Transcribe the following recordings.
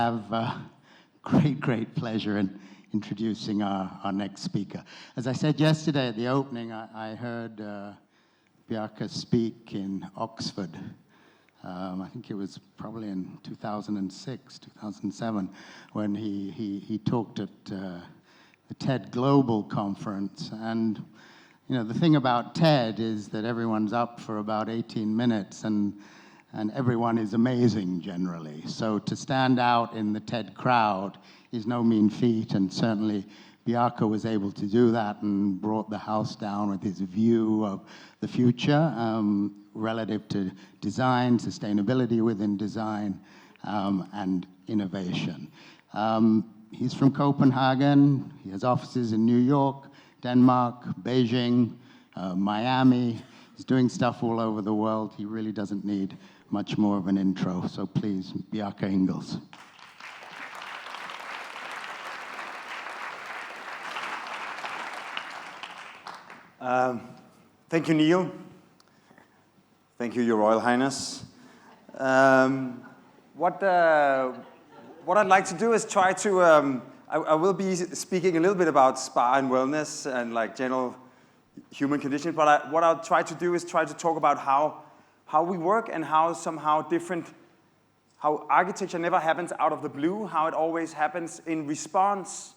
have great pleasure in introducing our next speaker. As I said yesterday at the opening, I heard Bjarke speak in Oxford. I think it was probably in 2006, 2007, when he talked at the TED Global Conference. And you know, the thing about TED is that everyone's up for about 18 minutes, and everyone is amazing generally. So to stand out in the TED crowd is no mean feat, and certainly Bjarke was able to do that and brought the house down with his view of the future relative to design, sustainability within design, and innovation. He's from Copenhagen. He has offices in New York, Denmark, Beijing, Miami. He's doing stuff all over the world. He really doesn't need much more of an intro. So please, Bjarke Ingels. Thank you, Neil. Thank you, Your Royal Highness. What I'd like to do is try to, I will be speaking a little bit about spa and wellness and like general human conditions, but what I'll try to do is try to talk about how we work and how somehow different, how architecture never happens out of the blue, how it always happens in response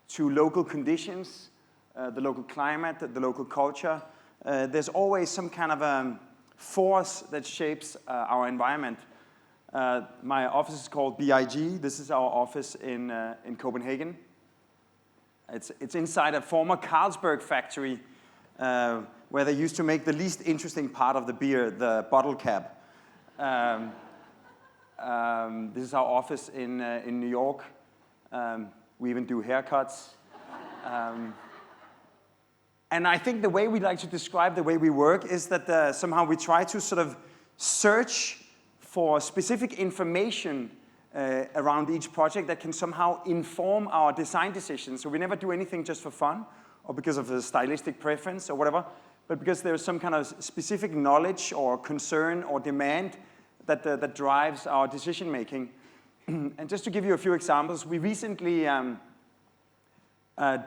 to local conditions, the local climate, the local culture. There's always some kind of force that shapes our environment. My office is called BIG. This is our office in Copenhagen. It's inside a former Carlsberg factory where they used to make the least interesting part of the beer, the bottle cap. This is our office in New York. We even do haircuts. And I think the way we like to describe the way we work is that somehow we try to sort of search for specific information around each project that can somehow inform our design decisions. So we never do anything just for fun or because of a stylistic preference or whatever, but because there's some kind of specific knowledge or concern or demand that drives our decision making. And just to give you a few examples, we recently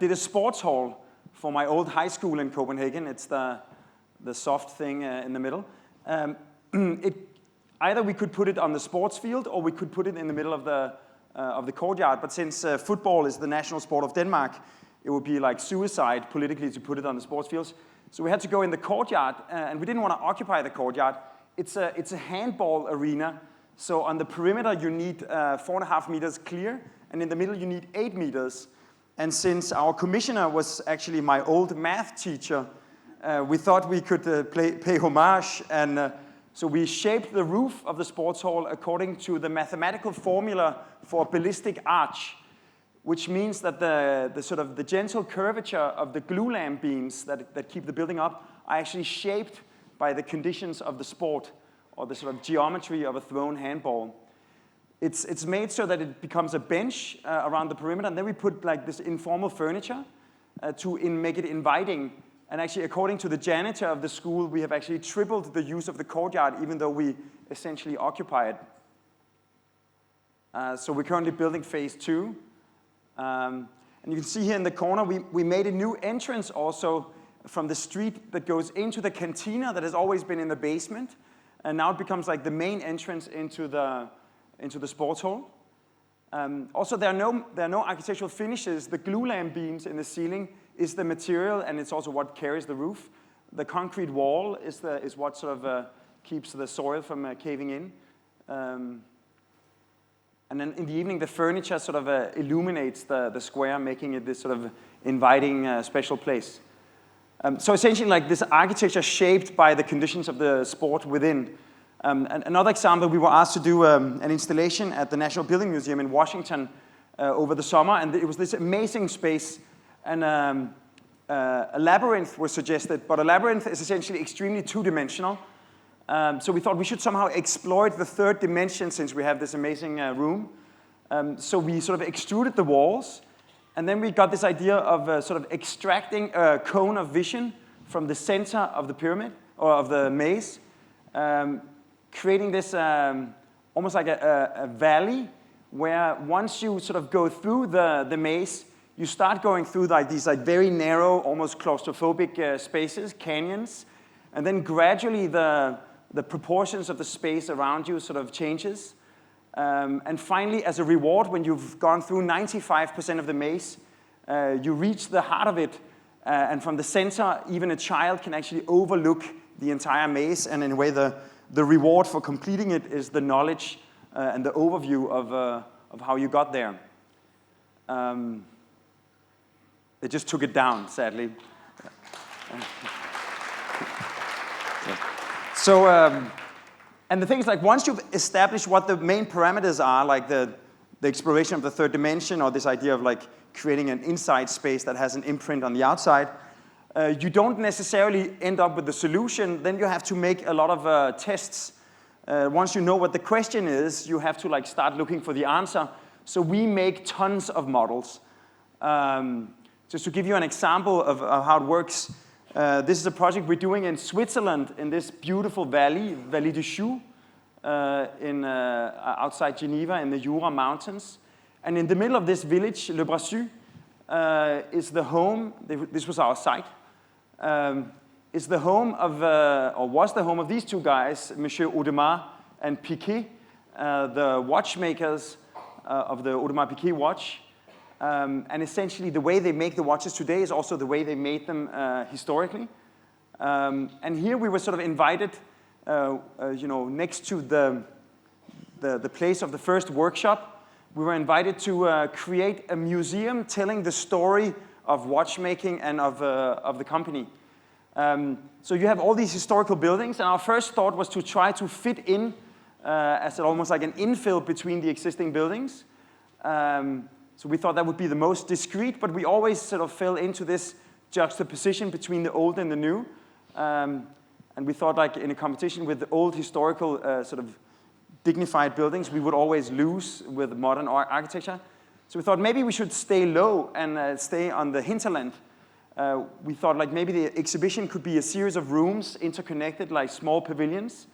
did a sports hall for my old high school in Copenhagen. It's the soft thing in the middle. Either we could put it on the sports field or we could put it in the middle of the courtyard. But since football is the national sport of Denmark, it would be like suicide politically to put it on the sports fields. So we had to go in the courtyard, and we didn't want to occupy the courtyard. It's a handball arena. So on the perimeter you need 4.5 meters clear, and in the middle you need 8 meters. And since our commissioner was actually my old math teacher, we thought we could pay homage, and so we shaped the roof of the sports hall according to the mathematical formula for a ballistic arch, which means that the gentle curvature of the glue lamp beams that keep the building up are actually shaped by the conditions of the sport, or the sort of geometry of a thrown handball. It's made so that it becomes a bench around the perimeter, and then we put like this informal furniture to make it inviting. And actually, according to the janitor of the school, we have actually tripled the use of the courtyard, even though we essentially occupy it. So we're currently building phase 2. And you can see here in the corner, we made a new entrance also from the street that goes into the cantina that has always been in the basement. And now it becomes like the main entrance into the sports hall. Also, there are no architectural finishes. The glue lamp beams in the ceiling is the material, and it's also what carries the roof. The concrete wall is what sort of keeps the soil from caving in. And then in the evening, the furniture sort of illuminates the square, making it this sort of inviting special place. So essentially, like this architecture shaped by the conditions of the sport within. And another example, we were asked to do an installation at the National Building Museum in Washington over the summer, and it was this amazing space, and a labyrinth was suggested, but a labyrinth is essentially extremely two-dimensional. So we thought we should somehow exploit the third dimension since we have this amazing room. So we sort of extruded the walls, and then we got this idea of sort of extracting a cone of vision from the center of the pyramid, or of the maze, creating this almost like a valley where once you sort of go through the maze, you start going through like these like very narrow, almost claustrophobic spaces, canyons, and then gradually the proportions of the space around you sort of changes. And finally, as a reward, when you've gone through 95% of the maze, you reach the heart of it, and from the center, even a child can actually overlook the entire maze, and in a way, the reward for completing it is the knowledge and the overview of how you got there. They just took it down, sadly. So, and the thing is, like, once you've established what the main parameters are, like the exploration of the third dimension, or this idea of like creating an inside space that has an imprint on the outside, you don't necessarily end up with the solution. Then you have to make a lot of tests. Once you know what the question is, you have to like start looking for the answer. So we make tons of models. Just to give you an example of how it works, this is a project we're doing in Switzerland, in this beautiful valley, Vallée du Choux, outside Geneva in the Jura Mountains. And in the middle of this village, Le Brassus, is the home, this was our site, is the home of, or was the home of these two guys, Monsieur Audemars and Piguet, the watchmakers of the Audemars Piguet watch. And essentially, the way they make the watches today is also the way they made them historically. And here we were sort of invited, next to the place of the first workshop. We were invited to create a museum telling the story of watchmaking and of the company. So you have all these historical buildings, and our first thought was to try to fit in as almost like an infill between the existing buildings. So we thought that would be the most discreet, but we always sort of fell into this juxtaposition between the old and the new. And we thought, like, in a competition with the old historical sort of dignified buildings, we would always lose with modern architecture. So we thought maybe we should stay low and stay on the hinterland. We thought like maybe the exhibition could be a series of rooms interconnected like small pavilions.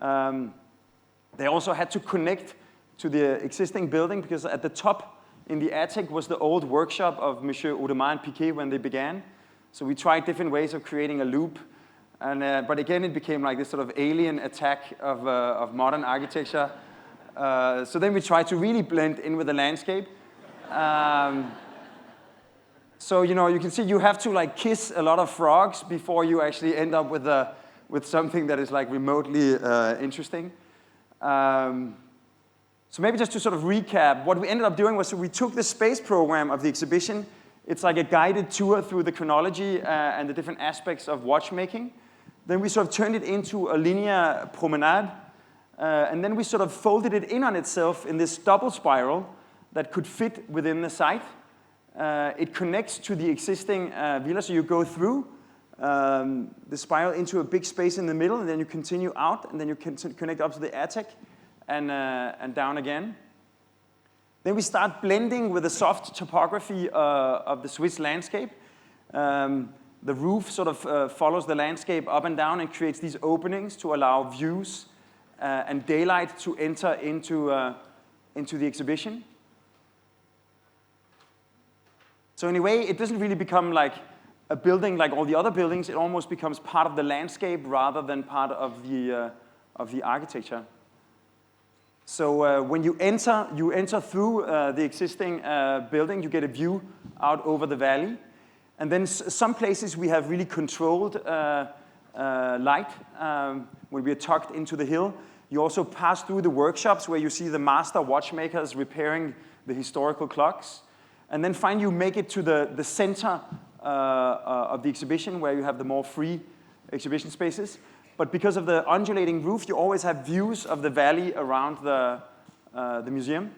They also had to connect to the existing building because at the top in the attic was the old workshop of Monsieur Audemars and Piguet when they began. So we tried different ways of creating a loop. And, but again, it became like this sort of alien attack of modern architecture. So then we tried to really blend in with the landscape. So, you can see you have to like kiss a lot of frogs before you actually end up with something that is like remotely interesting. So maybe just to sort of recap, what we ended up doing was we took the space program of the exhibition. It's like a guided tour through the chronology and the different aspects of watchmaking. Then we sort of turned it into a linear promenade. And then we sort of folded it in on itself in this double spiral that could fit within the site. It connects to the existing villa, so you go through the spiral into a big space in the middle, and then you continue out, and then you can connect up to the attic and down again. Then we start blending with the soft topography of the Swiss landscape. The roof sort of follows the landscape up and down and creates these openings to allow views and daylight to enter into the exhibition. So in a way, it doesn't really become like a building like all the other buildings. It almost becomes part of the landscape rather than part of the architecture. So when you enter through the existing building, you get a view out over the valley. And then some places we have really controlled light when we are tucked into the hill. You also pass through the workshops where you see the master watchmakers repairing the historical clocks. And then finally you make it to the center of the exhibition where you have the more free exhibition spaces. But because of the undulating roof, you always have views of the valley around the museum.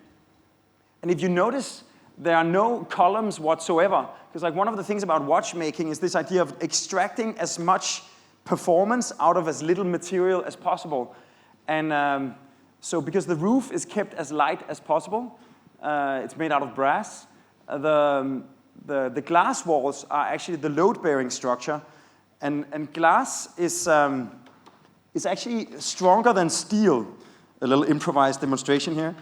And if you notice, there are no columns whatsoever. Because like one of the things about watchmaking is this idea of extracting as much performance out of as little material as possible. And so because the roof is kept as light as possible, it's made out of brass, the glass walls are actually the load-bearing structure. And glass is actually stronger than steel. A little improvised demonstration here.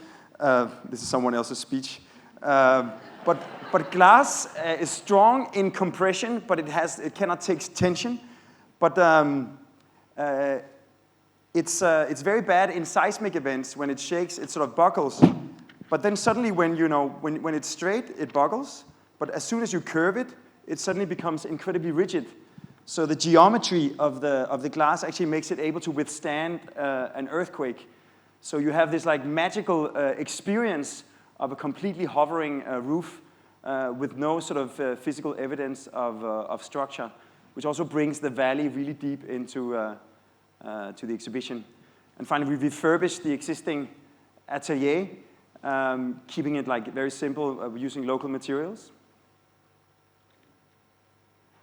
This is someone else's speech. But glass is strong in compression, but it cannot take tension. But it's very bad in seismic events. When it shakes, it sort of buckles. But then suddenly, when it's straight, it buckles. But as soon as you curve it, it suddenly becomes incredibly rigid. So the geometry of the glass actually makes it able to withstand an earthquake. So you have this like magical experience of a completely hovering roof with no sort of physical evidence of structure, which also brings the valley really deep into to the exhibition. And finally, we refurbished the existing atelier, keeping it like very simple, using local materials.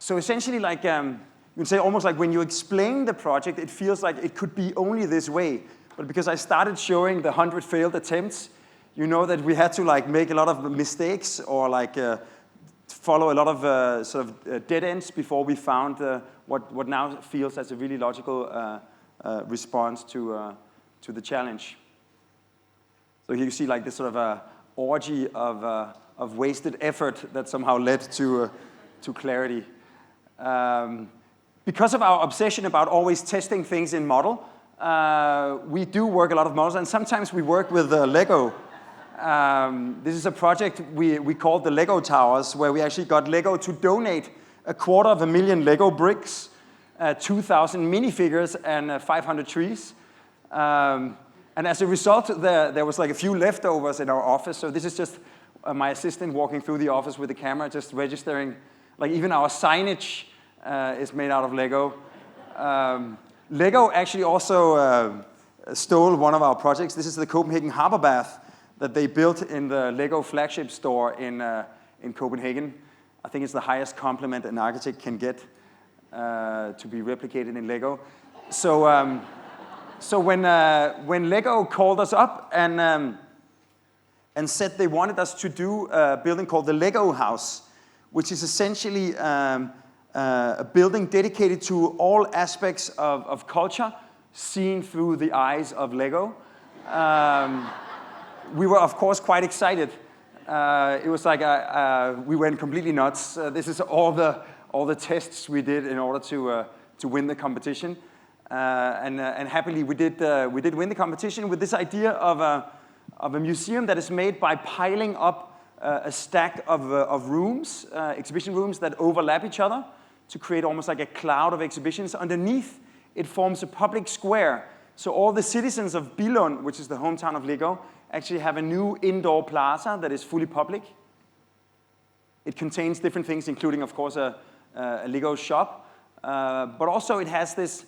So essentially, like you can say, almost like when you explain the project, it feels like it could be only this way. But because I started showing the 100 failed attempts, you know that we had to like make a lot of mistakes or like follow a lot of sort of dead ends before we found what now feels as a really logical response to the challenge. So here you see like this sort of orgy of wasted effort that somehow led to clarity. Because of our obsession about always testing things in model, we do work a lot of models, and sometimes we work with Lego. This is a project we called the Lego Towers, where we actually got Lego to donate 250,000 Lego bricks, 2,000 minifigures, and 500 trees. And as a result, there was like a few leftovers in our office. So this is just my assistant walking through the office with the camera, just registering. Like even our signage is made out of Lego. Lego actually also stole one of our projects. This is the Copenhagen harbor bath that they built in the Lego flagship store in Copenhagen. I think it's the highest compliment an architect can get to be replicated in Lego. So when Lego called us up and said they wanted us to do a building called the Lego House, which is essentially a building dedicated to all aspects of culture seen through the eyes of Lego. We were, of course, quite excited. It was like we went completely nuts. This is all the tests we did in order to win the competition. And happily, we did win the competition with this idea of a museum that is made by piling up a stack of rooms, exhibition rooms that overlap each other to create almost like a cloud of exhibitions. Underneath, it forms a public square. So all the citizens of Billund, which is the hometown of Lego, actually have a new indoor plaza that is fully public. It contains different things, including, of course, a Lego shop. But also it has this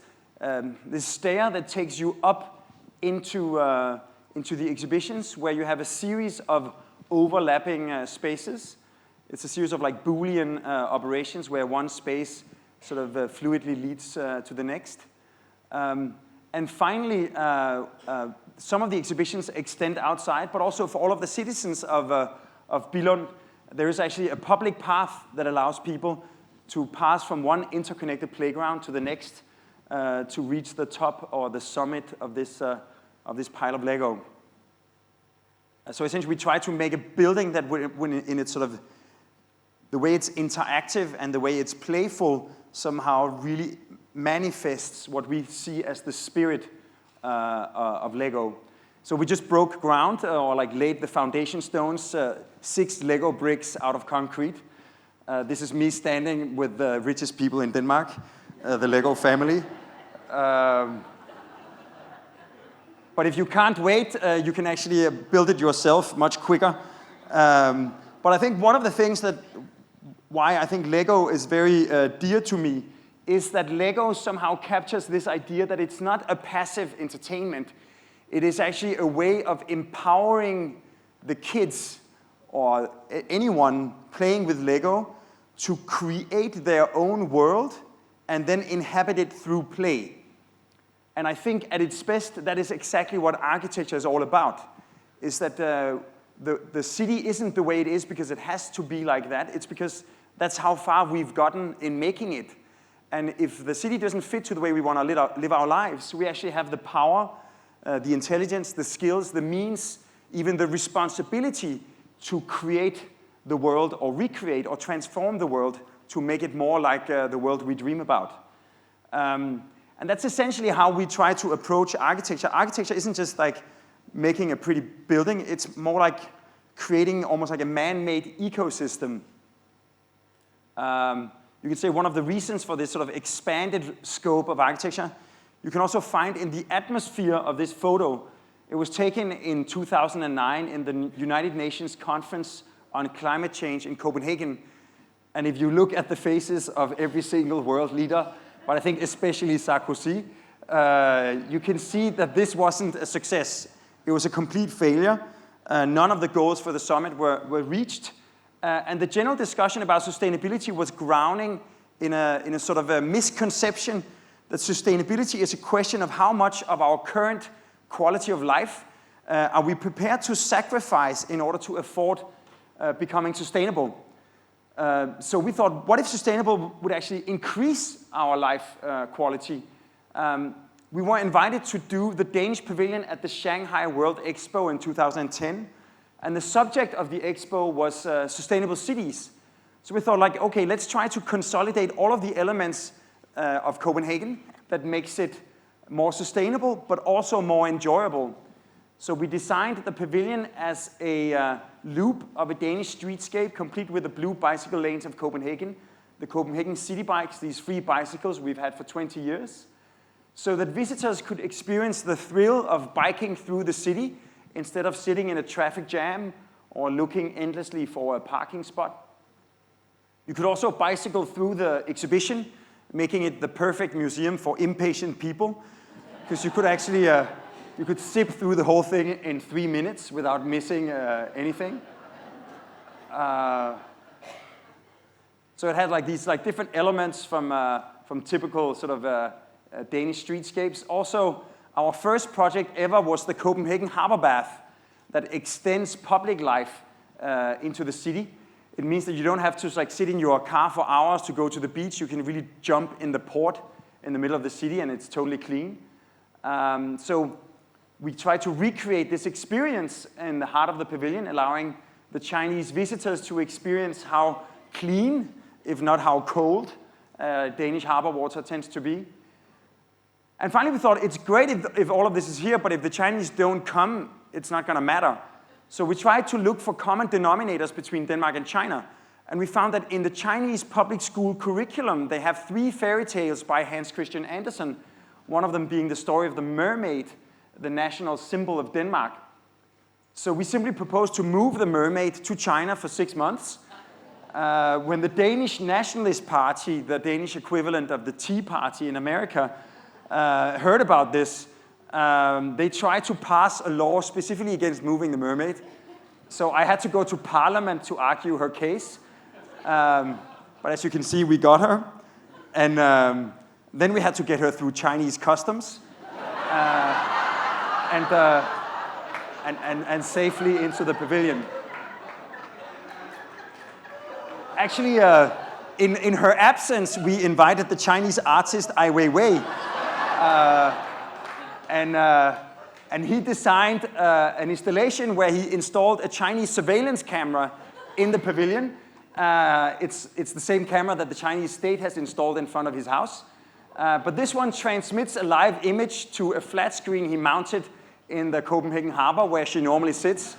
stair that takes you up into the exhibitions, where you have a series of overlapping spaces. It's a series of like Boolean operations where one space sort of fluidly leads to the next. And finally, some of the exhibitions extend outside, but also for all of the citizens of Billund, there is actually a public path that allows people to pass from one interconnected playground to the next to reach the top or the summit of this pile of Lego. So essentially, we try to make a building that, when in its sort of the way it's interactive and the way it's playful, somehow really manifests what we see as the spirit of Lego. So we just broke ground, or like laid the foundation stones, 6 Lego bricks out of concrete. This is me standing with the richest people in Denmark, the Lego family. But if you can't wait, you can actually build it yourself much quicker. But I think one of the things why I think Lego is very dear to me is that Lego somehow captures this idea that it's not a passive entertainment. It is actually a way of empowering the kids or anyone playing with Lego to create their own world and then inhabit it through play. And I think at its best, that is exactly what architecture is all about, is that the city isn't the way it is because it has to be like that. It's because that's how far we've gotten in making it. And if the city doesn't fit to the way we want to live our lives, we actually have the power, the intelligence, the skills, the means even the responsibility to create the world or recreate or transform the world to make it more like the world we dream about. And that's essentially how we try to approach architecture. Architecture isn't just like making a pretty building, it's more like creating almost like a man-made ecosystem. You can say one of the reasons for this sort of expanded scope of architecture, you can also find in the atmosphere of this photo. It was taken in 2009 in the United Nations Conference on Climate Change in Copenhagen. And if you look at the faces of every single world leader, but I think especially Sarkozy, you can see that this wasn't a success. It was a complete failure. None of the goals for the summit were reached. And the general discussion about sustainability was grounding in a sort of a misconception that sustainability is a question of how much of our current quality of life are we prepared to sacrifice in order to afford becoming sustainable. So we thought, what if sustainable would actually increase our life quality? We were invited to do the Danish pavilion at the Shanghai World Expo in 2010. And the subject of the expo was sustainable cities. So we thought, like, okay, let's try to consolidate all of the elements of Copenhagen that makes it more sustainable, but also more enjoyable. So we designed the pavilion as a loop of a Danish streetscape, complete with the blue bicycle lanes of Copenhagen, the Copenhagen city bikes, these free bicycles we've had for 20 years, so that visitors could experience the thrill of biking through the city instead of sitting in a traffic jam or looking endlessly for a parking spot. You could also bicycle through the exhibition, making it the perfect museum for impatient people, because you could actually you could zip through the whole thing in 3 minutes without missing anything. So it had like these like different elements from typical sort of Danish streetscapes. Also, our first project ever was the Copenhagen Harbor Bath that extends public life into the city. It means that you don't have to like sit in your car for hours to go to the beach. You can really jump in the port in the middle of the city and it's totally clean. So we try to recreate this experience in the heart of the pavilion, allowing the Chinese visitors to experience how clean, if not how cold, Danish harbor water tends to be. And finally, we thought it's great if all of this is here, but if the Chinese don't come, it's not going to matter. So we tried to look for common denominators between Denmark and China. And we found that in the Chinese public school curriculum, they have 3 fairy tales by Hans Christian Andersen, one of them being the story of the mermaid, the national symbol of Denmark. So we simply proposed to move the mermaid to China for 6 months. When the Danish Nationalist Party, the Danish equivalent of the Tea Party in America, heard about this, they tried to pass a law specifically against moving the mermaid. So I had to go to Parliament to argue her case. But as you can see, we got her. And then we had to get her through Chinese customs and safely into the pavilion. Actually, in her absence, we invited the Chinese artist Ai Weiwei. And he designed an installation where he installed a Chinese surveillance camera in the pavilion. It's the same camera that the Chinese state has installed in front of his house. But this one transmits a live image to a flat screen he mounted in the Copenhagen harbor where she normally sits.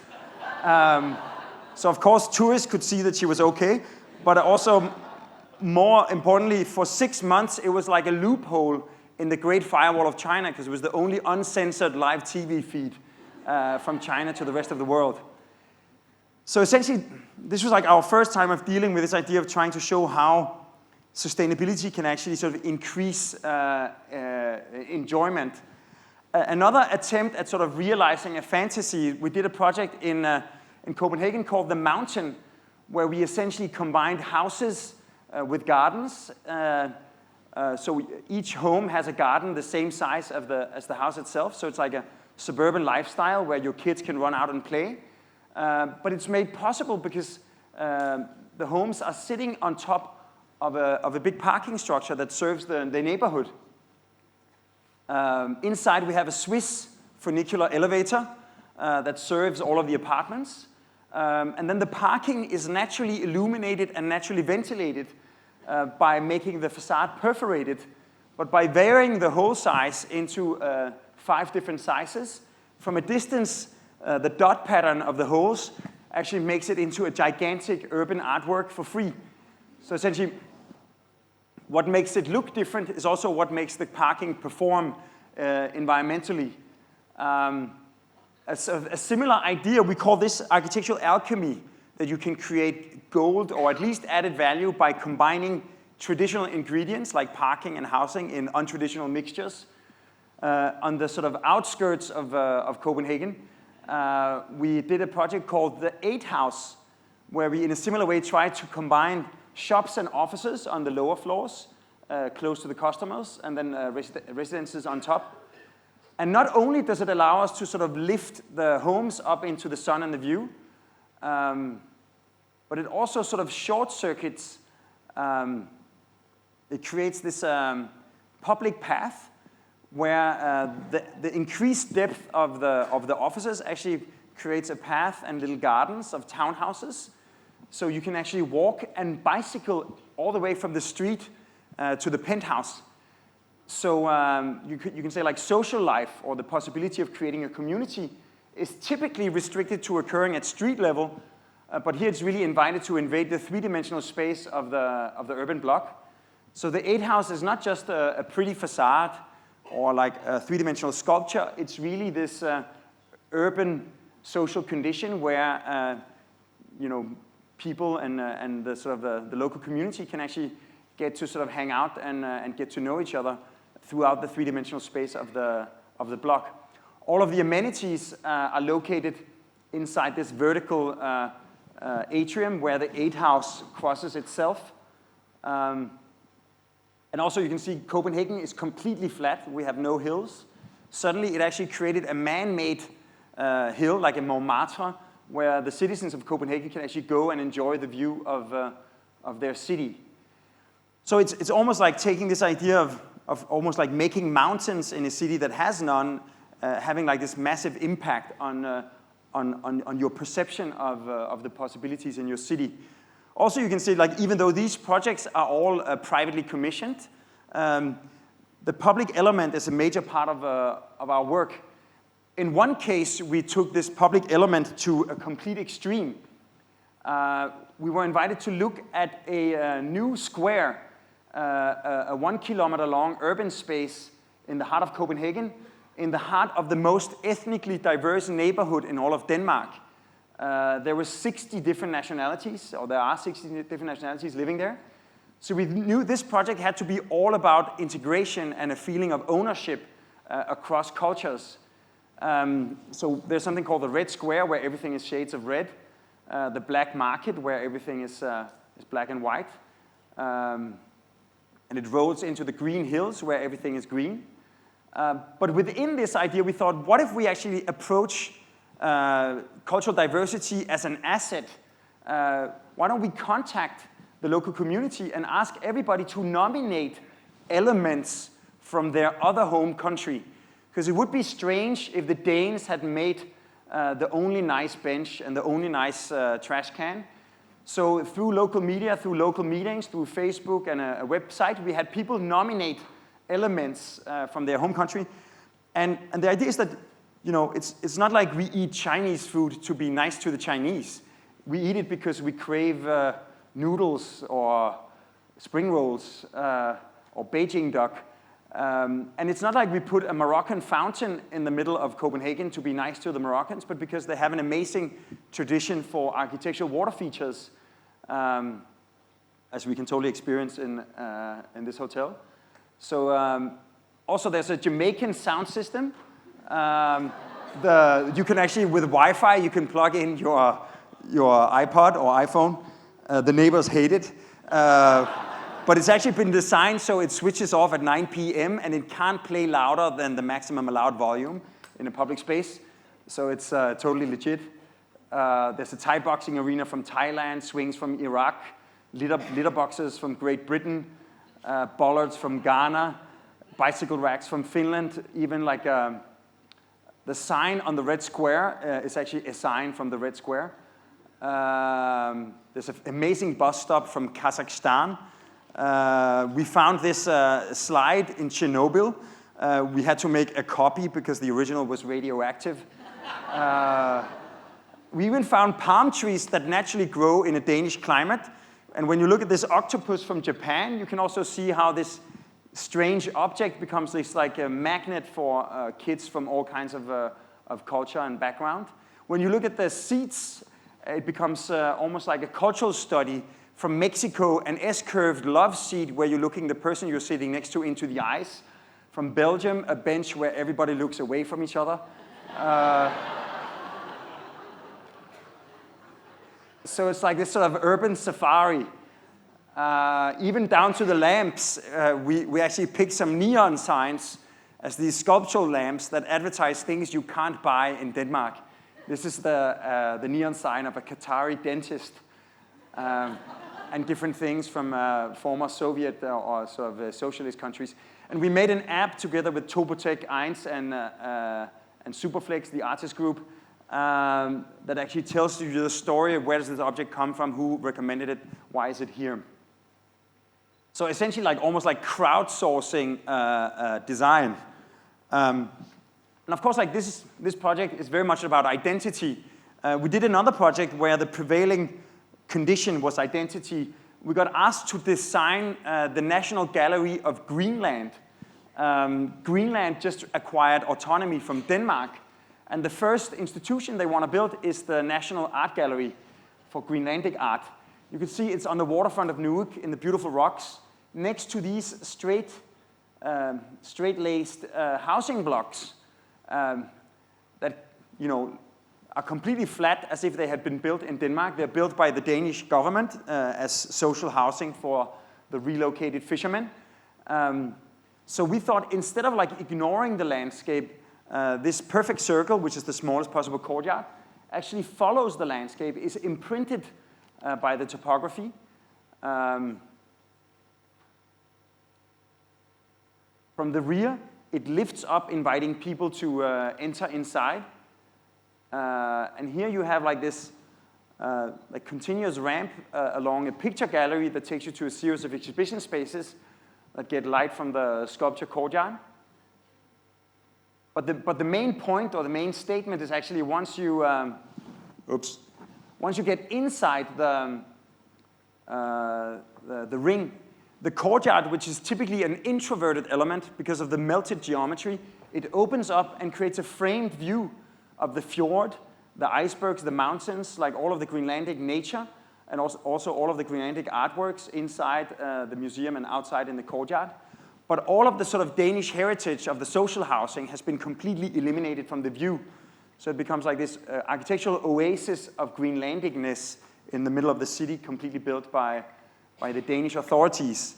So of course tourists could see that she was okay, but also more importantly, for 6 months it was like a loophole in the Great Firewall of China, because it was the only uncensored live TV feed from China to the rest of the world. So essentially, this was like our first time of dealing with this idea of trying to show how sustainability can actually sort of increase enjoyment. Another attempt at sort of realizing a fantasy, we did a project in Copenhagen called The Mountain, where we essentially combined houses with gardens. So each home has a garden the same size as the house itself. So it's like a suburban lifestyle where your kids can run out and play. But it's made possible because the homes are sitting on top of a big parking structure that serves the neighborhood. Inside we have a Swiss funicular elevator that serves all of the apartments. And then the parking is naturally illuminated and naturally ventilated by making the facade perforated, but by varying the hole size into 5 different sizes. From a distance, the dot pattern of the holes actually makes it into a gigantic urban artwork for free. So essentially, what makes it look different is also what makes the parking perform environmentally. A similar idea, we call this architectural alchemy, that you can create gold or at least added value by combining traditional ingredients like parking and housing in untraditional mixtures. On the sort of outskirts of Copenhagen, we did a project called the 8 House, where we in a similar way tried to combine shops and offices on the lower floors, close to the customers, and then residences on top. And not only does it allow us to sort of lift the homes up into the sun and the view, but it also sort of short circuits, it creates this public path where the increased depth of the offices actually creates a path and little gardens of townhouses. So you can actually walk and bicycle all the way from the street to the penthouse. So you can say like social life or the possibility of creating a community is typically restricted to occurring at street level, but here it's really invited to invade the 3-dimensional space of the urban block. So the 8 House is not just a pretty facade or like a 3-dimensional sculpture. It's really this urban social condition where people and the sort of the local community can actually get to sort of hang out and get to know each other throughout the 3-dimensional space of the block. All of the amenities are located inside this vertical atrium where the 8 House crosses itself. And also you can see Copenhagen is completely flat. We have no hills. Suddenly it actually created a man-made hill, like a Montmartre, where the citizens of Copenhagen can actually go and enjoy the view of their city. So it's almost like taking this idea of almost like making mountains in a city that has none, having like this massive impact on your perception of the possibilities in your city. Also, you can see, like, even though these projects are all privately commissioned, the public element is a major part of our work. In one case, we took this public element to a complete extreme. We were invited to look at a new square, a 1 kilometer long urban space in the heart of Copenhagen, in the heart of the most ethnically diverse neighborhood in all of Denmark. There were 60 different nationalities, or there are 60 different nationalities living there. So we knew this project had to be all about integration and a feeling of ownership across cultures. So there's something called the Red Square, where everything is shades of red. The Black Market, where everything is black and white. And it rolls into the Green Hills, where everything is green. But within this idea, we thought, what if we actually approach cultural diversity as an asset? Why don't we contact the local community and ask everybody to nominate elements from their other home country? Because it would be strange if the Danes had made the only nice bench and the only nice trash can. So through local media, through local meetings, through Facebook and a website, we had people nominate elements from their home country. And the idea is that, it's not like we eat Chinese food to be nice to the Chinese. We eat it because we crave noodles or spring rolls or Beijing duck. And it's not like we put a Moroccan fountain in the middle of Copenhagen to be nice to the Moroccans, but because they have an amazing tradition for architectural water features, as we can totally experience in this hotel. So also there's a Jamaican sound system. You can actually, with Wi-Fi, you can plug in your iPod or iPhone. The neighbors hate it. But it's actually been designed so it switches off at 9 p.m. and it can't play louder than the maximum allowed volume in a public space. So it's totally legit. There's a Thai boxing arena from Thailand, swings from Iraq, litter boxes from Great Britain, bollards from Ghana, bicycle racks from Finland, even like The sign on the red square is actually a sign from the red square. There's an amazing bus stop from Kazakhstan. We found this slide in Chernobyl. We had to make a copy because the original was radioactive. We even found palm trees that naturally grow in a Danish climate. And when you look at this octopus from Japan, you can also see how this strange object becomes this like a magnet for kids from all kinds of culture and background. When you look at the seeds, it becomes almost like a cultural study. From Mexico, an S-curved love seat where you're looking the person you're sitting next to into the eyes. From Belgium, a bench where everybody looks away from each other. So it's like this sort of urban safari. Even down to the lamps, we actually picked some neon signs as these sculptural lamps that advertise things you can't buy in Denmark. This is the neon sign of a Qatari dentist. And different things from former Soviet or sort of socialist countries. And we made an app together with Topotech, Eins, and Superflex, the artist group, that actually tells you the story of where does this object come from, who recommended it, why is it here. So essentially like almost like crowdsourcing design. And of course like this project is very much about identity. We did another project where the prevailing condition was identity. We got asked to design the National Gallery of Greenland. Greenland just acquired autonomy from Denmark, and the first institution they want to build is the National Art Gallery for Greenlandic art. You can see it's on the waterfront of Nuuk in the beautiful rocks, next to these straight-laced housing blocks that, you know, are completely flat as if they had been built in Denmark. They're built by the Danish government as social housing for the relocated fishermen. So we thought instead of like ignoring the landscape, this perfect circle, which is the smallest possible courtyard, actually follows the landscape, is imprinted by the topography. From the rear, it lifts up, inviting people to enter inside. And here you have like this like continuous ramp along a picture gallery that takes you to a series of exhibition spaces that get light from the sculpture courtyard. But the main point or the main statement is actually once you get inside the ring, the courtyard, which is typically an introverted element because of the melted geometry, it opens up and creates a framed view of the fjord, the icebergs, the mountains, like all of the Greenlandic nature, and also all of the Greenlandic artworks inside the museum and outside in the courtyard. But all of the sort of Danish heritage of the social housing has been completely eliminated from the view. So it becomes like this architectural oasis of Greenlandicness in the middle of the city, completely built by the Danish authorities.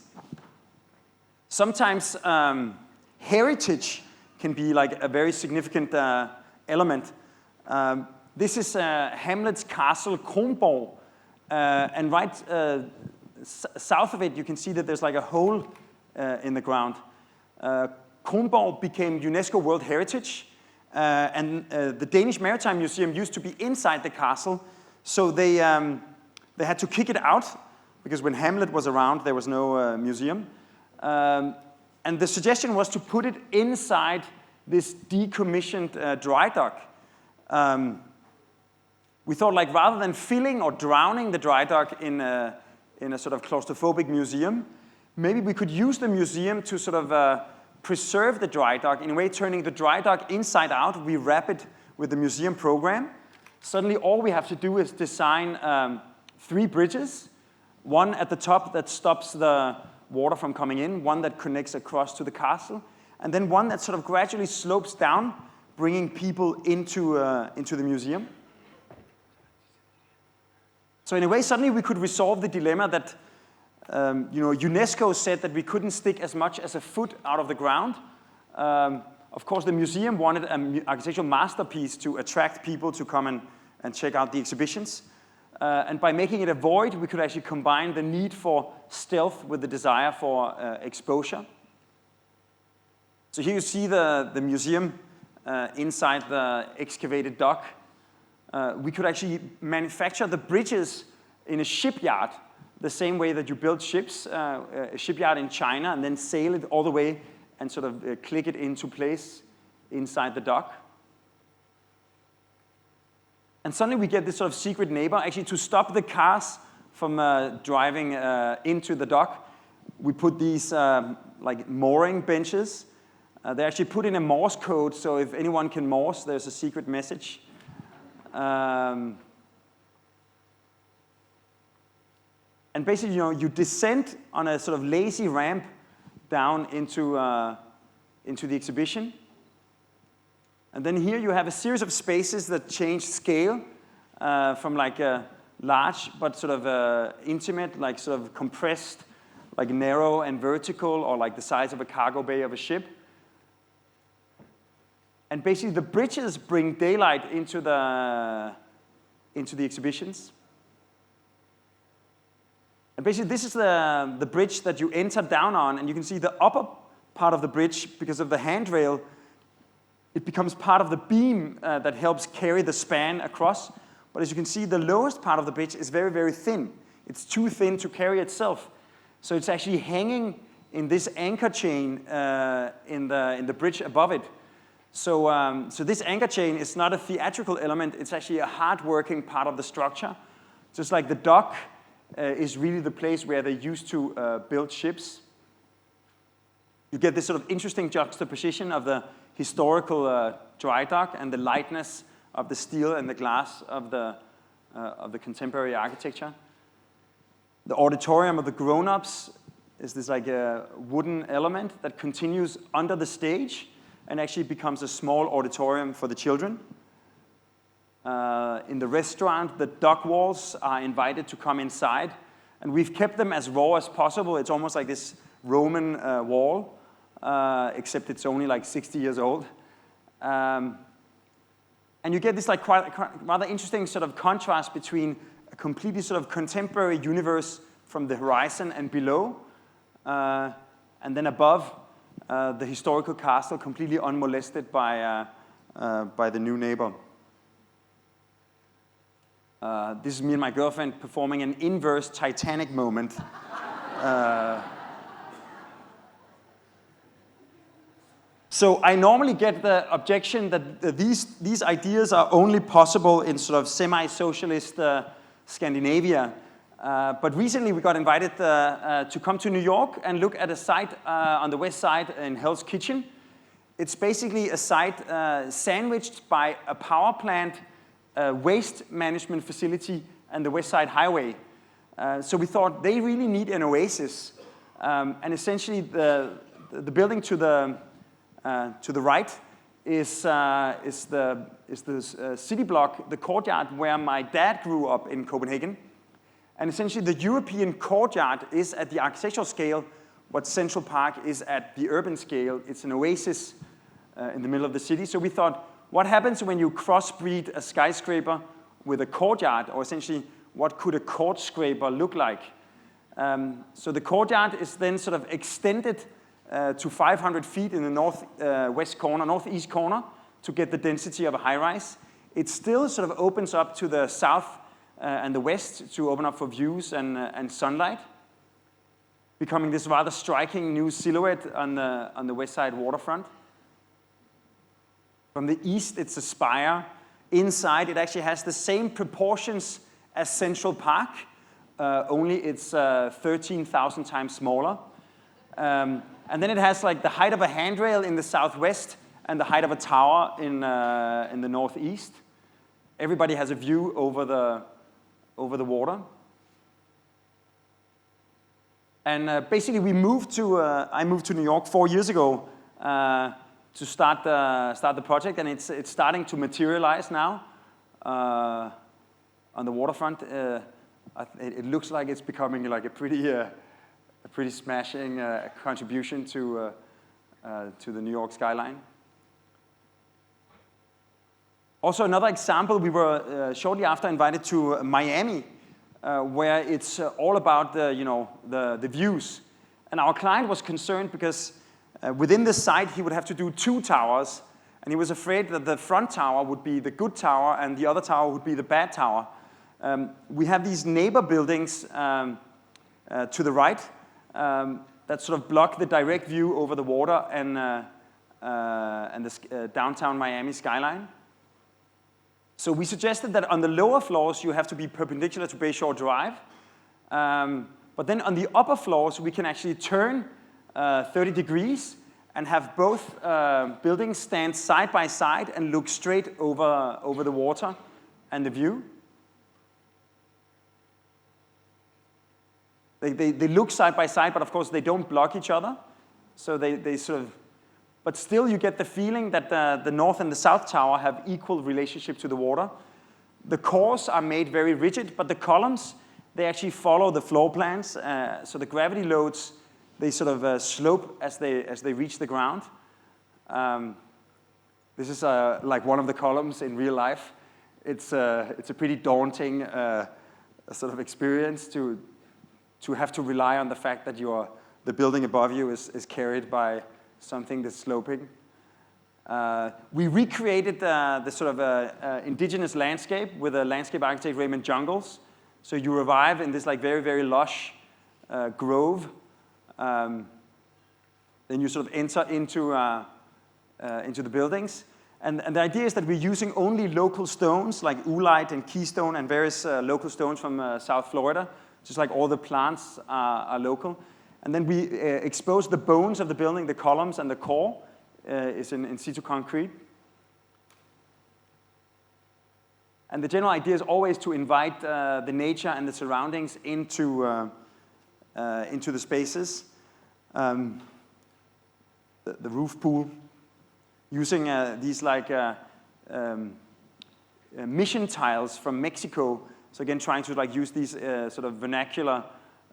Sometimes heritage can be like a very significant element. This is Hamlet's castle, Kronborg, and right south of it, you can see that there's like a hole in the ground. Kronborg became UNESCO World Heritage, and the Danish Maritime Museum used to be inside the castle, so they had to kick it out, because when Hamlet was around, there was no museum. And the suggestion was to put it inside this decommissioned dry dock. We thought, like, rather than filling or drowning the dry dock in a sort of claustrophobic museum, maybe we could use the museum to sort of preserve the dry dock, in a way turning the dry dock inside out. We wrap it with the museum program. Suddenly all we have to do is design 3 bridges, one at the top that stops the water from coming in, one that connects across to the castle, and then one that sort of gradually slopes down, bringing people into the museum. So in a way, suddenly we could resolve the dilemma that UNESCO said that we couldn't stick as much as a foot out of the ground. Of course, the museum wanted an architectural masterpiece to attract people to come and check out the exhibitions. And by making it a void, we could actually combine the need for stealth with the desire for exposure. So here you see the museum inside the excavated dock. We could actually manufacture the bridges in a shipyard the same way that you build ships, a shipyard in China, and then sail it all the way and sort of click it into place inside the dock. And suddenly we get this sort of secret neighbor. Actually, to stop the cars from driving into the dock, we put these like mooring benches. They actually put in a Morse code, so if anyone can Morse, there's a secret message. And basically, you descend on a sort of lazy ramp down into the exhibition. And then here you have a series of spaces that change scale from like a large but sort of intimate, like sort of compressed, like narrow and vertical, or like the size of a cargo bay of a ship. And basically the bridges bring daylight into the exhibitions. And basically this is the bridge that you enter down on, and you can see the upper part of the bridge, because of the handrail, it becomes part of the beam that helps carry the span across. But as you can see, the lowest part of the bridge is very, very thin. It's too thin to carry itself. So it's actually hanging in this anchor chain in the bridge above it. So this anchor chain is not a theatrical element. It's actually a hard-working part of the structure. Just like the dock is really the place where they used to build ships. You get this sort of interesting juxtaposition of the historical dry dock and the lightness of the steel and the glass of the contemporary architecture. The auditorium of the grown-ups is this like a wooden element that continues under the stage and actually becomes a small auditorium for the children. In the restaurant, the dock walls are invited to come inside, and we've kept them as raw as possible. It's almost like this Roman wall, except it's only like 60 years old. And you get this like quite rather interesting sort of contrast between a completely sort of contemporary universe from the horizon and below, and then above, the historical castle completely unmolested by the new neighbor. This is me and my girlfriend performing an inverse Titanic moment. So I normally get the objection that these ideas are only possible in sort of semi-socialist Scandinavia. But recently we got invited to come to New York and look at a site on the west side in Hell's Kitchen. It's basically a site sandwiched by a power plant, waste management facility, and the West Side Highway. So we thought they really need an oasis. And essentially the building to the right is the city block, the courtyard where my dad grew up in Copenhagen. And essentially the European courtyard is at the architectural scale what Central Park is at the urban scale. It's an oasis in the middle of the city. So we thought, what happens when you crossbreed a skyscraper with a courtyard, or essentially what could a court scraper look like? So the courtyard is then sort of extended to 500 feet in the northeast corner to get the density of a high-rise. It still sort of opens up to the south and the west to open up for views and sunlight, becoming this rather striking new silhouette on the west side waterfront. From the east, it's a spire. Inside, it actually has the same proportions as Central Park, only it's 13,000 times smaller. And then it has like the height of a handrail in the southwest and the height of a tower in the northeast. Everybody has a view over the water. And basically, I moved to New York 4 years ago to start the project, and it's starting to materialize now on the waterfront. It looks like it's becoming like a pretty smashing contribution to the New York skyline. Also, another example, we were shortly after invited to Miami, where it's all about the views. And our client was concerned because within the site he would have to do 2 towers, And he was afraid that the front tower would be the good tower and the other tower would be the bad tower. We have these neighbor buildings to the right that sort of block the direct view over the water and the downtown Miami skyline. So we suggested that on the lower floors you have to be perpendicular to Bayshore Drive. But then on the upper floors we can actually turn 30 degrees and have both buildings stand side by side and look straight over the water and the view. They look side by side, but of course they don't block each other. So they sort of, but still you get the feeling that the north and the south tower have equal relationship to the water. The cores are made very rigid, but the columns, they actually follow the floor plans. So the gravity loads, they sort of slope as they reach the ground. This is like one of the columns in real life. It's a pretty daunting sort of experience to have to rely on the fact that the building above you is carried by something that's sloping. We recreated the sort of indigenous landscape with a landscape architect, Raymond Jungles. So you arrive in this like very, very lush grove. Then you sort of enter into the buildings. And the idea is that we're using only local stones like oolite and keystone and various local stones from South Florida. Just like all the plants are local. And then we expose the bones of the building, the columns and the core is in situ concrete. And the general idea is always to invite the nature and the surroundings into the spaces. The roof pool, using these like mission tiles from Mexico. So again, trying to like use these sort of vernacular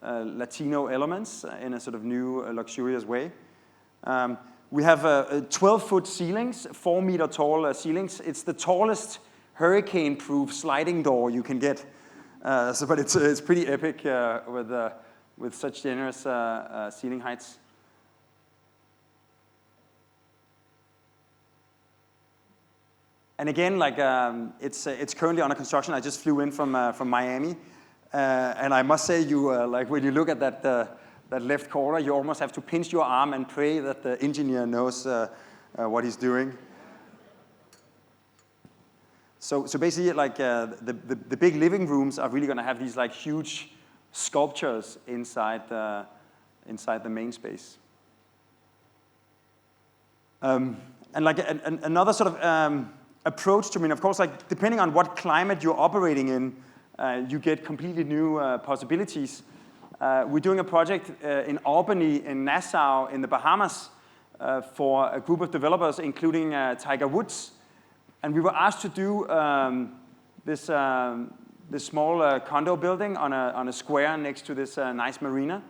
Latino elements in a sort of new luxurious way. We have 12-foot ceilings, 4-meter tall ceilings. It's the tallest hurricane-proof sliding door you can get. But it's pretty epic with such generous ceiling heights. And again, like it's currently under construction. I just flew in from Miami, and I must say, like when you look at that left corner, you almost have to pinch your arm and pray that the engineer knows what he's doing. So basically, like the big living rooms are really going to have these like huge sculptures inside the main space. And like another sort of approach to, I mean, of course, like depending on what climate you're operating in, you get completely new possibilities. We're doing a project in Albany, in Nassau, in the Bahamas, for a group of developers, including Tiger Woods. And we were asked to do this small condo building on a square next to this nice marina.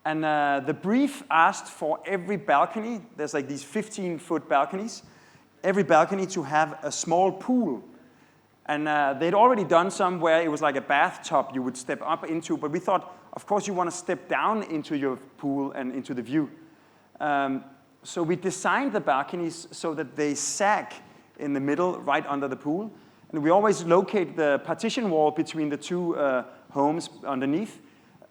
And the brief asked for every balcony, there's like these 15-foot balconies, every balcony to have a small pool. And they'd already done some where it was like a bathtub you would step up into, but we thought, of course you want to step down into your pool and into the view. So we designed the balconies so that they sag in the middle, right under the pool. And we always locate the partition wall between the two homes underneath,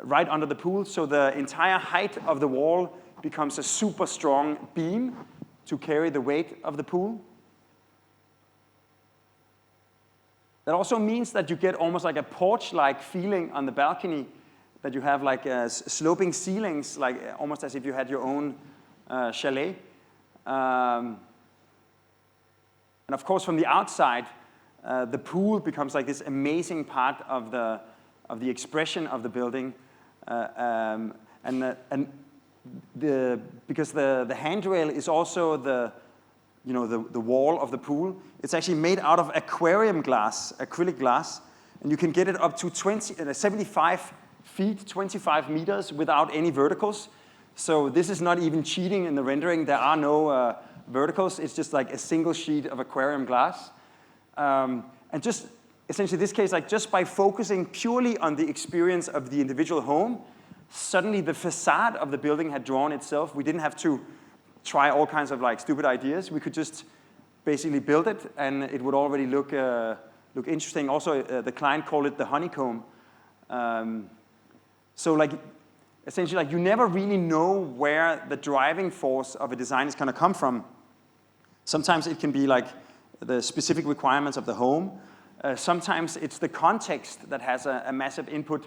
right under the pool, so the entire height of the wall becomes a super strong beam to carry the weight of the pool. That also means that you get almost like a porch-like feeling on the balcony, that you have like sloping ceilings, like almost as if you had your own chalet. And of course, from the outside, the pool becomes like this amazing part of the expression of the building, because the handrail is also the wall of the pool. It's actually made out of aquarium glass, acrylic glass, and you can get it up to 75 feet, 25 meters without any verticals. So this is not even cheating in the rendering. There are no verticals. It's just like a single sheet of aquarium glass. And just essentially this case, like just by focusing purely on the experience of the individual home, suddenly the facade of the building had drawn itself. We didn't have to try all kinds of like stupid ideas. We could just basically build it, and it would already look interesting. Also, the client called it the honeycomb. So like, essentially, like, you never really know where the driving force of a design is going to come from. Sometimes it can be like the specific requirements of the home. Sometimes it's the context that has a massive input.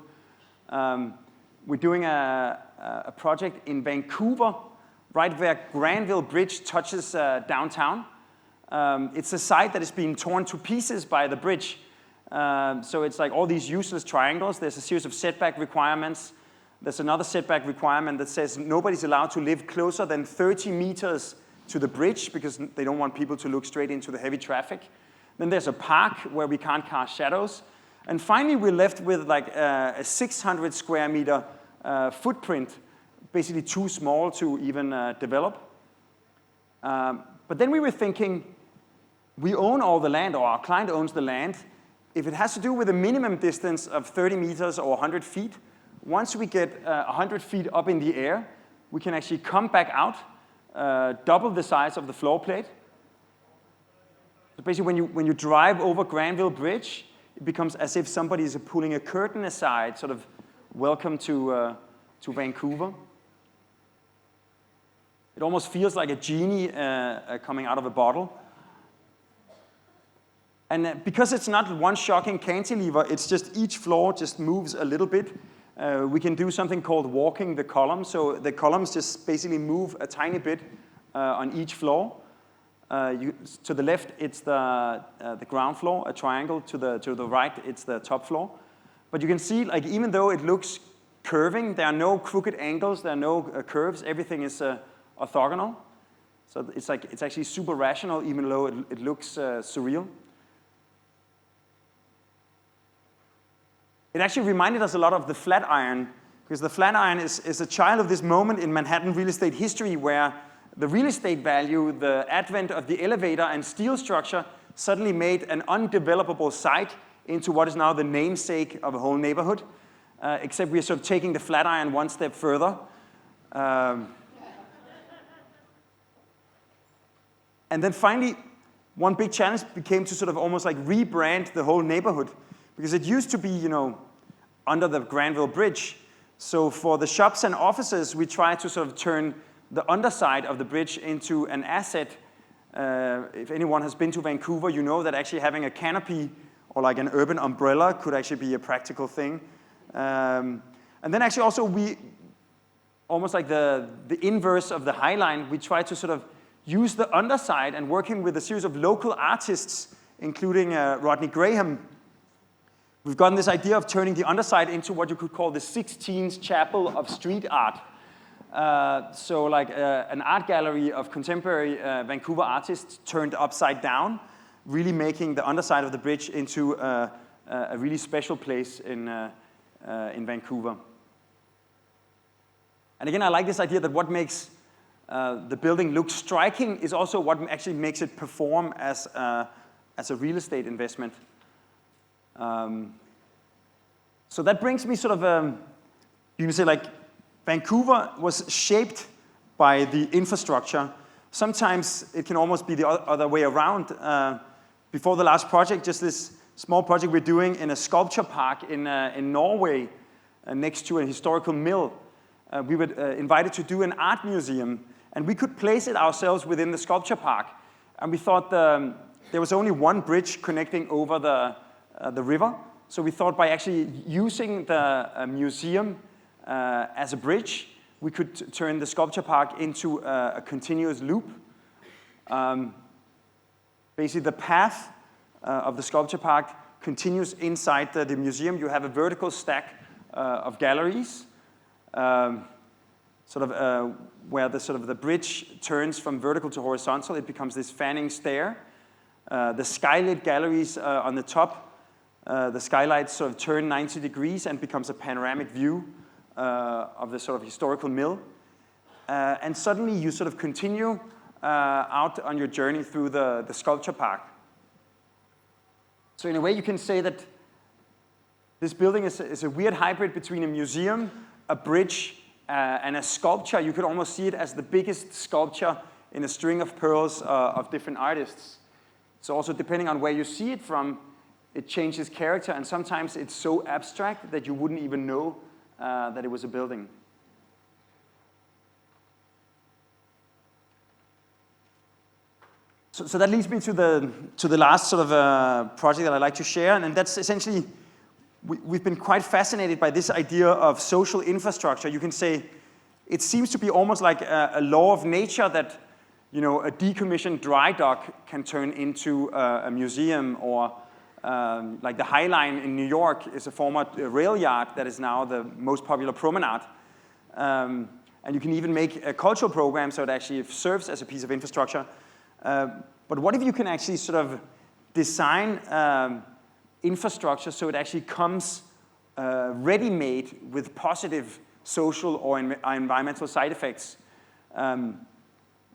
We're doing a project in Vancouver, right where Granville Bridge touches downtown. It's a site that is being torn to pieces by the bridge. So it's like all these useless triangles. There's a series of setback requirements. There's another setback requirement that says nobody's allowed to live closer than 30 meters to the bridge because they don't want people to look straight into the heavy traffic. Then there's a park where we can't cast shadows. And finally, we're left with like a 600 square meter footprint, basically too small to even develop. But then we were thinking, we own all the land, or our client owns the land. If it has to do with a minimum distance of 30 meters or 100 feet, once we get 100 feet up in the air, we can actually come back out, double the size of the floor plate. So basically, when you drive over Granville Bridge, it becomes as if somebody is pulling a curtain aside, sort of welcome to Vancouver. It almost feels like a genie coming out of a bottle. And because it's not one shocking cantilever, it's just each floor just moves a little bit. We can do something called walking the columns. So the columns just basically move a tiny bit on each floor. To the left, it's the ground floor, a triangle. To the right, it's the top floor. But you can see, like, even though it looks curving, there are no crooked angles, there are no curves. Everything is orthogonal. So it's actually super rational, even though it looks surreal. It actually reminded us a lot of the Flatiron, because the Flatiron is a child of this moment in Manhattan real estate history where the real estate value, the advent of the elevator and steel structure suddenly made an undevelopable site into what is now the namesake of a whole neighborhood, except we're sort of taking the Flatiron one step further. And then finally, one big challenge became to sort of almost like rebrand the whole neighborhood, because it used to be, you know, under the Granville Bridge. So for the shops and offices, we tried to sort of turn the underside of the bridge into an asset. If anyone has been to Vancouver, you know that actually having a canopy or like an urban umbrella could actually be a practical thing. And then actually also we, almost like the inverse of the High Line, we tried to sort of use the underside, and working with a series of local artists, including Rodney Graham, we've gotten this idea of turning the underside into what you could call the 16th chapel of street art. So like an art gallery of contemporary Vancouver artists turned upside down, really making the underside of the bridge into a really special place in Vancouver. And again, I like this idea that what makes the building look striking is also what actually makes it perform as a real estate investment. So that brings me sort of, you can say like, Vancouver was shaped by the infrastructure. Sometimes it can almost be the other way around. Before the last project, just this small project we're doing in a sculpture park in Norway, next to a historical mill. We were invited to do an art museum, and we could place it ourselves within the sculpture park. And we thought there was only one bridge connecting over the river. So we thought by actually using the museum as a bridge, we could turn the sculpture park into a continuous loop. Basically, the path of the sculpture park continues inside the museum. You have a vertical stack of galleries, where the bridge turns from vertical to horizontal. It becomes this fanning stair. The skylit galleries on the top, the skylights sort of turn 90 degrees and becomes a panoramic view of the sort of historical mill. And suddenly you sort of continue out on your journey through the sculpture park. So in a way you can say that this building is a weird hybrid between a museum, a bridge, and a sculpture. You could almost see it as the biggest sculpture in a string of pearls of different artists. So also depending on where you see it from, it changes character, and sometimes it's so abstract that you wouldn't even know that it was a building. So that leads me to the last sort of project that I'd like to share, and that's essentially, we've been quite fascinated by this idea of social infrastructure. You can say it seems to be almost like a law of nature that, you know, a decommissioned dry dock can turn into a museum, or like the High Line in New York is a former rail yard that is now the most popular promenade. And you can even make a cultural program so it actually serves as a piece of infrastructure. But what if you can actually sort of design infrastructure so it actually comes ready-made with positive social or environmental side effects?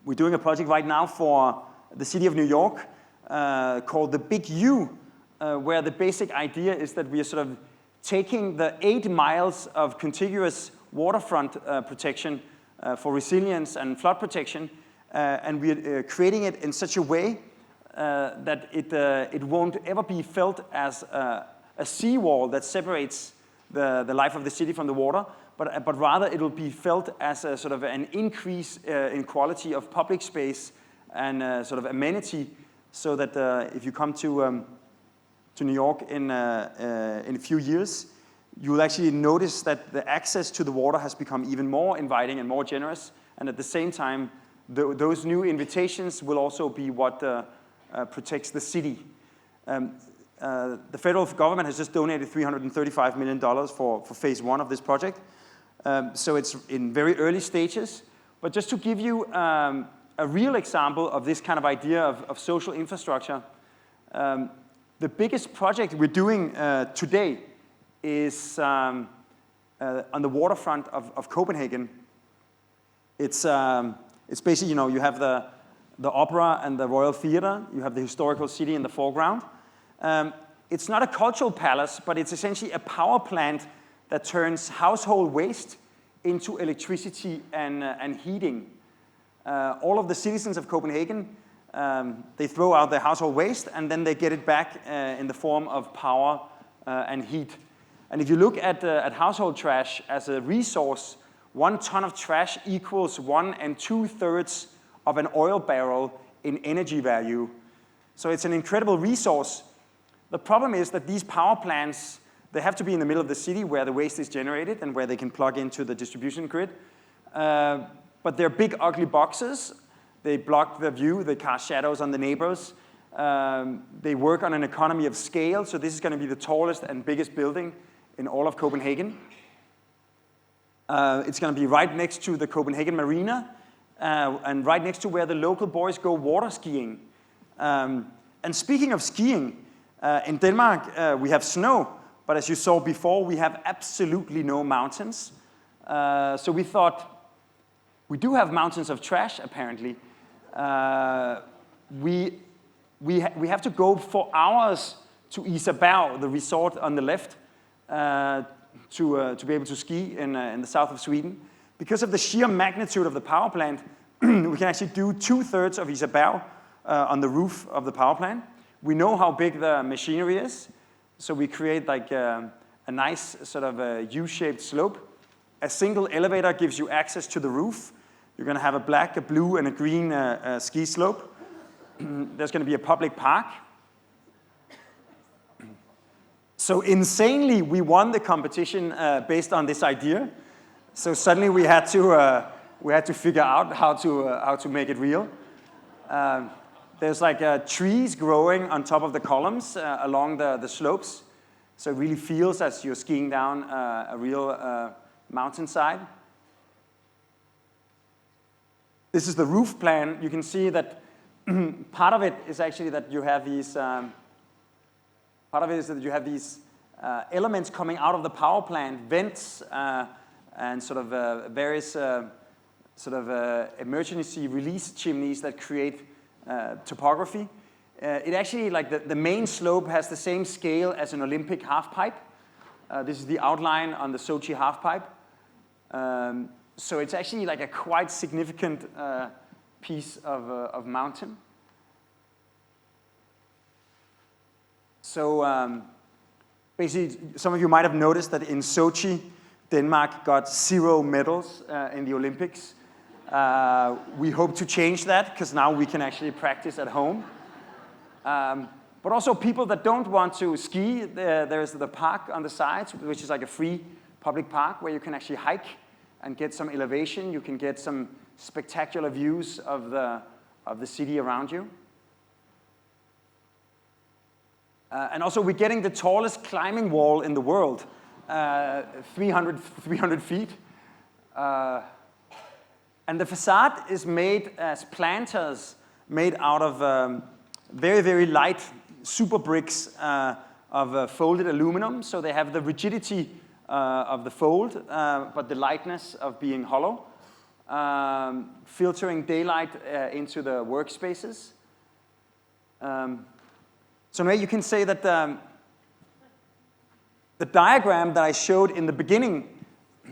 We're doing a project right now for the city of New York called the Big U, where the basic idea is that we are sort of taking the 8 miles of contiguous waterfront protection for resilience and flood protection, and we're creating it in such a way that it won't ever be felt as a seawall that separates the life of the city from the water, but rather it will be felt as a sort of an increase in quality of public space and sort of amenity, so that if you come to New York in a few years, you will actually notice that the access to the water has become even more inviting and more generous, and at the same time, those new invitations will also be what protects the city. The federal government has just donated $335 million for phase 1 of this project. So it's in very early stages. But just to give you a real example of this kind of idea of social infrastructure, the biggest project we're doing today is on the waterfront of Copenhagen. It's basically, you know, you have the opera and the Royal Theatre, you have the historical city in the foreground. It's not a cultural palace, but it's essentially a power plant that turns household waste into electricity and heating. All of the citizens of Copenhagen, they throw out their household waste, and then they get it back in the form of power and heat. And if you look at household trash as a resource, 1 ton of trash equals 1 2/3 of an oil barrel in energy value. So it's an incredible resource. The problem is that these power plants, they have to be in the middle of the city where the waste is generated and where they can plug into the distribution grid. But they're big, ugly boxes. They block the view, they cast shadows on the neighbors. They work on an economy of scale, so this is going to be the tallest and biggest building in all of Copenhagen. It's going to be right next to the Copenhagen Marina, and right next to where the local boys go water skiing. And speaking of skiing, in Denmark we have snow, but as you saw before, we have absolutely no mountains. So we thought, we do have mountains of trash, apparently. We have to go for hours to Isabao, the resort on the left, to be able to ski in the south of Sweden. Because of the sheer magnitude of the power plant, we can actually do 2/3 of Isabao on the roof of the power plant. We know how big the machinery is, so we create like a nice sort of a U-shaped slope. A single elevator gives you access to the roof. You're going to have a black, a blue, and a green ski slope. There's going to be a public park. So insanely, we won the competition based on this idea. So suddenly we had to figure out how to make it real. There's like trees growing on top of the columns along the slopes, so it really feels as you're skiing down a real mountainside. This is the roof plan. You can see that part of it is actually that you have these. Part of it is that you have these elements coming out of the power plant, vents, and sort of various emergency release chimneys that create topography. It actually, like the main slope has the same scale as an Olympic halfpipe. This is the outline on the Sochi halfpipe. So it's actually like a quite significant piece of mountain. So basically, some of you might have noticed that in Sochi, Denmark got 0 medals in the Olympics. We hope to change that, because now we can actually practice at home. But also people that don't want to ski, there's the park on the sides, which is like a free public park where you can actually hike and get some elevation. You can get some spectacular views of the city around you. And also we're getting the tallest climbing wall in the world, 300 feet. And the facade is made as planters made out of very, very light super bricks of folded aluminum. So they have the rigidity of the fold, but the lightness of being hollow, filtering daylight into the workspaces. So now you can say that the diagram that I showed in the beginning,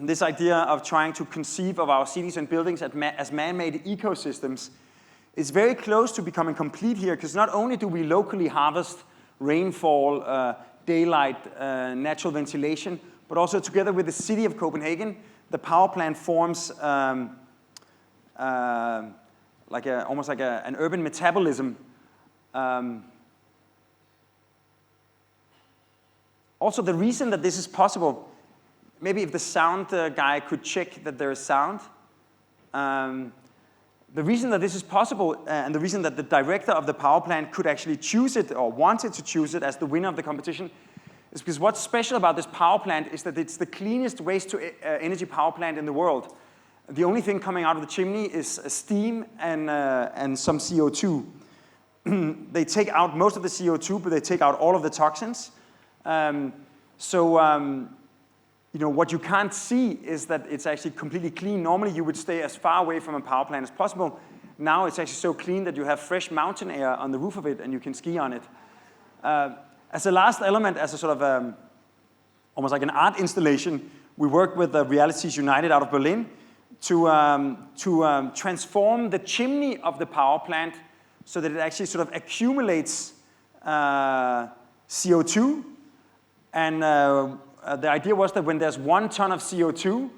this idea of trying to conceive of our cities and buildings as man-made ecosystems, is very close to becoming complete here, because not only do we locally harvest rainfall, daylight, natural ventilation, but also together with the city of Copenhagen, the power plant forms almost like an urban metabolism. Also, the reason that this is possible, maybe if the sound guy could check that there is sound. The reason that this is possible, and the reason that the director of the power plant could actually choose it, or wanted to choose it as the winner of the competition, is because what's special about this power plant is that it's the cleanest waste-to-energy power plant in the world. The only thing coming out of the chimney is steam and some CO2. They take out most of the CO2, but they take out all of the toxins. What you can't see is that it's actually completely clean. Normally, you would stay as far away from a power plant as possible. Now it's actually so clean that you have fresh mountain air on the roof of it, and you can ski on it. As a last element, as a sort of almost like an art installation, we worked with Realities United out of Berlin to transform the chimney of the power plant so that it actually sort of accumulates CO2. And the idea was that when there's 1 ton of CO2,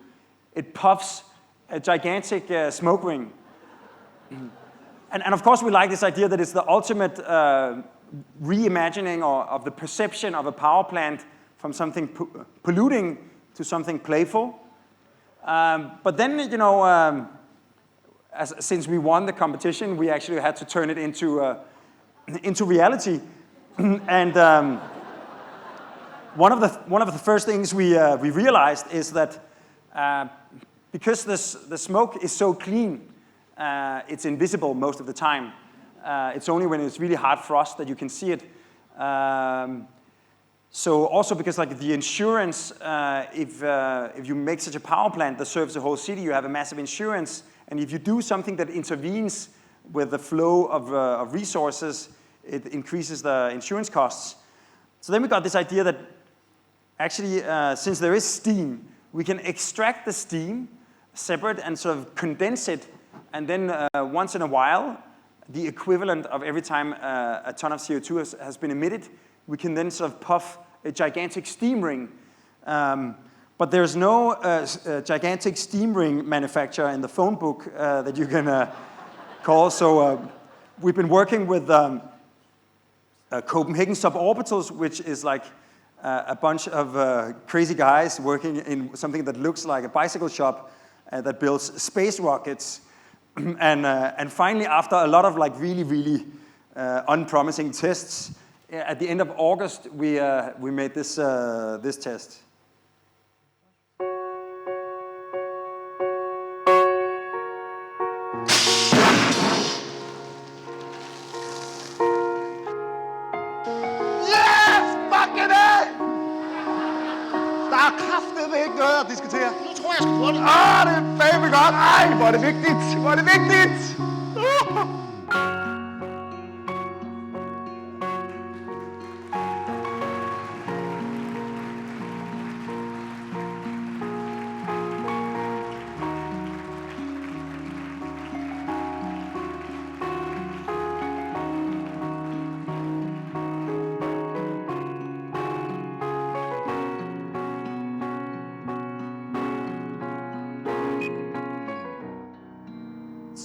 it puffs a gigantic smoke ring. And of course, we like this idea that it's the ultimate reimagining of the perception of a power plant from something polluting to something playful. But then, since we won the competition, we actually had to turn it into reality. And one of the first things we realized is that because the smoke is so clean, it's invisible most of the time. It's only when it's really hard frost that you can see it. So also because like the insurance, if you make such a power plant that serves the whole city, you have a massive insurance. And if you do something that intervenes with the flow of resources, it increases the insurance costs. So then we got this idea that actually, since there is steam, we can extract the steam separate and sort of condense it, and then once in a while, the equivalent of every time a ton of CO2 has been emitted, we can then sort of puff a gigantic steam ring. But there's no gigantic steam ring manufacturer in the phone book that you can call. So we've been working with Copenhagen Suborbitals, which is like a bunch of crazy guys working in something that looks like a bicycle shop that builds space rockets. And finally, after a lot of like really unpromising tests, at the end of August, we made this test. at diskutere. Nu tror jeg sgu på det. Det er fandme godt. Ej, hvor er det vigtigt. Hvor er det vigtigt.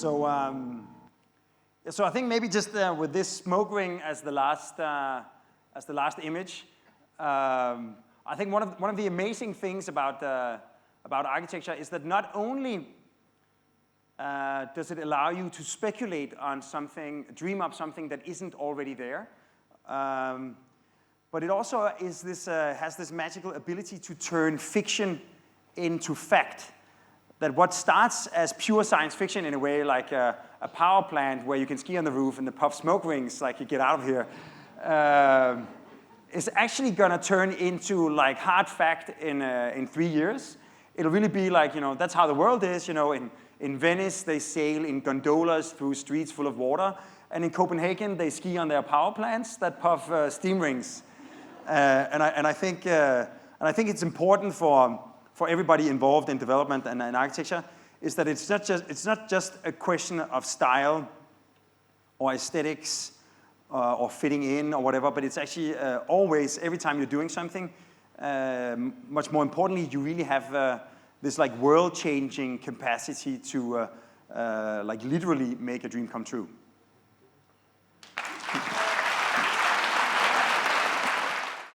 So I think maybe just with this smoke ring as the last image, I think one of the amazing things about architecture is that not only does it allow you to speculate on something, dream up something that isn't already there, but it also is has this magical ability to turn fiction into fact. That what starts as pure science fiction in a way, like a power plant where you can ski on the roof and the puff smoke rings, like you get out of here, is actually going to turn into like hard fact in 3 years. It'll really be like, that's how the world is. In Venice, they sail in gondolas through streets full of water. And in Copenhagen, they ski on their power plants that puff steam rings. And I think it's important for everybody involved in development and architecture is that it's not just a question of style or aesthetics or fitting in or whatever, but it's actually always, every time you're doing something, much more importantly, you really have this like world-changing capacity to like literally make a dream come true.